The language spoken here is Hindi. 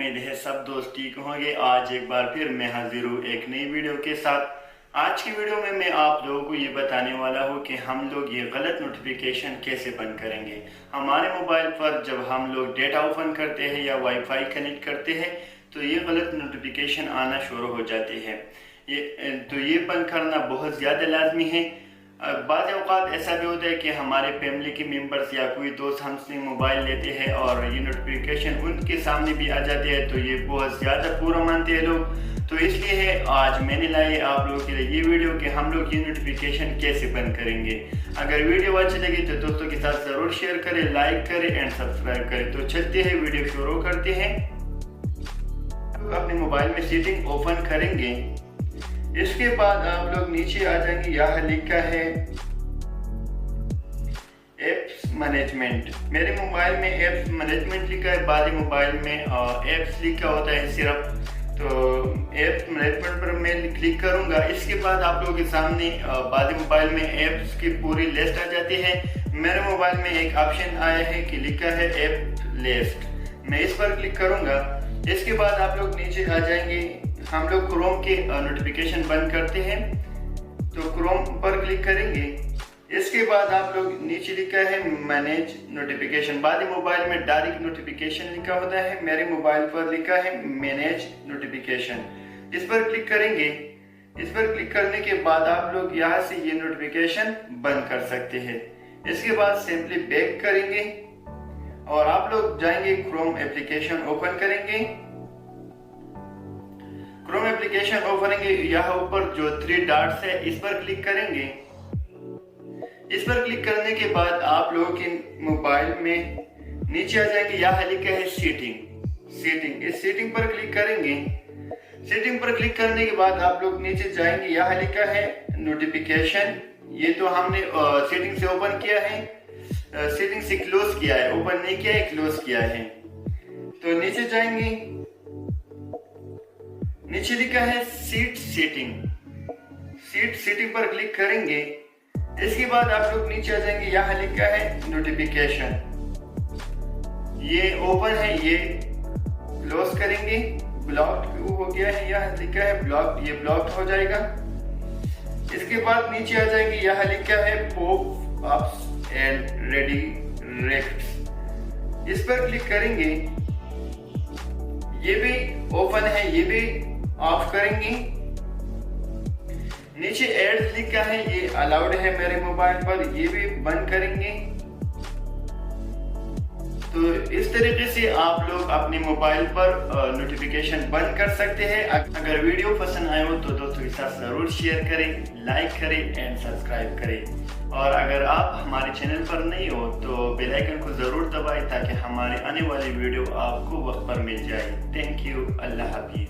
उम्मीद है सब दोस्त ठीक होंगे। आज एक बार फिर मैं हाजिर हूँ एक नई वीडियो के साथ। आज की वीडियो में मैं आप लोगों को ये बताने वाला हूँ कि हम लोग ये गलत नोटिफिकेशन कैसे बंद करेंगे। हमारे मोबाइल पर जब हम लोग डेटा ओपन करते हैं या वाईफाई कनेक्ट करते हैं तो ये गलत नोटिफिकेशन आना शुरू हो जाते हैं। ये बंद करना बहुत ज़्यादा लाजमी है। बाज़ औक़ात ऐसा भी होता है कि हमारे फैमिली के मेंबर्स या कोई दोस्त हमसे मोबाइल लेते हैं और ये नोटिफिकेशन उनके सामने भी आ जाते हैं, तो ये बहुत ज़्यादा बुरा मानते हैं लोग। तो इसलिए है आज मैंने लाई आप लोगों के लिए ये वीडियो कि हम लोग ये नोटिफिकेशन कैसे बंद करेंगे। अगर वीडियो अच्छी लगी तो दोस्तों के साथ ज़रूर शेयर करें, लाइक करें एंड सब्सक्राइब करें। तो चलते हैं, वीडियो शुरू करते हैं। अपने मोबाइल में सेटिंग ओपन करेंगे। इसके बाद आप लोग नीचे आ जाएंगे, यहाँ लिखा है एप्स मैनेजमेंट। मेरे मोबाइल में एप्स मैनेजमेंट लिखा है, बाद मोबाइल में एप्स लिखा होता है सिर्फ। तो एप्स मैनेजमेंट पर मैं क्लिक करूंगा। इसके बाद आप लोगों के सामने बाद मोबाइल में एप्स की पूरी लिस्ट आ जाती है। मेरे मोबाइल में एक ऑप्शन आया है कि लिखा है ऐप लिस्ट, मैं इस पर क्लिक करूंगा। इसके बाद आप लोग नीचे आ जाएंगे। हम लोग क्रोम के नोटिफिकेशन बंद करते हैं तो क्रोम पर क्लिक करेंगे। इसके बाद आप लोग नीचे लिखा है मैनेज नोटिफिकेशन, बाद मोबाइल में डायरेक्ट नोटिफिकेशन लिखा होता है, मेरे मोबाइल पर लिखा है मैनेज नोटिफिकेशन। इस पर क्लिक करेंगे। इस पर क्लिक करने के बाद आप लोग यहाँ से ये नोटिफिकेशन बंद कर सकते हैं। इसके बाद सिंपली बैक करेंगे और आप लोग जाएंगे क्रोम एप्लीकेशन ओपन करेंगे। क्रोम एप्लीकेशन ओपन करेंगे, यहाँ ऊपर जो 3 डॉट्स है इस पर क्लिक करेंगे। इस पर क्लिक करने के बाद आप लोगों के मोबाइल में नीचे आ जाएंगे, यहाँ लिखा है सेटिंग। इस सेटिंग पर क्लिक करेंगे। सेटिंग पर क्लिक करने के बाद आप लोग नीचे जाएंगे, यहाँ लिखा है नोटिफिकेशन। ये तो हमने सेटिंग से ओपन किया है, सेटिंग से क्लोज किया है, ओपन नहीं किया है, क्लोज किया है। तो नीचे जाएंगे, नीचे लिखा है सीट सेटिंग पर क्लिक करेंगे। इसके बाद आप लोग नीचे आ जाएंगे, यहाँ लिखा है नोटिफिकेशन। ये ओपन है, ये क्लोज करेंगे। ब्लॉक्ड हो गया है, यहाँ लिखा है ब्लॉक, ये ब्लॉक हो जाएगा। इसके बाद नीचे आ जाएंगे, यहाँ लिखा है पॉप अप्स एंड रेडिरेक्ट्स। इस पर क्लिक करेंगे। ये भी ओपन है, ये भी ऑफ करेंगे। नीचे एड्स लिखा है, ये अलाउड है मेरे मोबाइल पर, ये भी बंद करेंगे। तो इस तरीके से आप लोग अपने मोबाइल पर नोटिफिकेशन बंद कर सकते हैं। अगर वीडियो पसंद आए हो तो दोस्तों के साथ जरूर शेयर करें, लाइक करें एंड सब्सक्राइब करें। और अगर आप हमारे चैनल पर नहीं हो तो बेल आइकन को जरूर दबाएं ताकि हमारे आने वाली वीडियो आपको वक्त पर मिल जाए। Thank you, Allah Hafiz.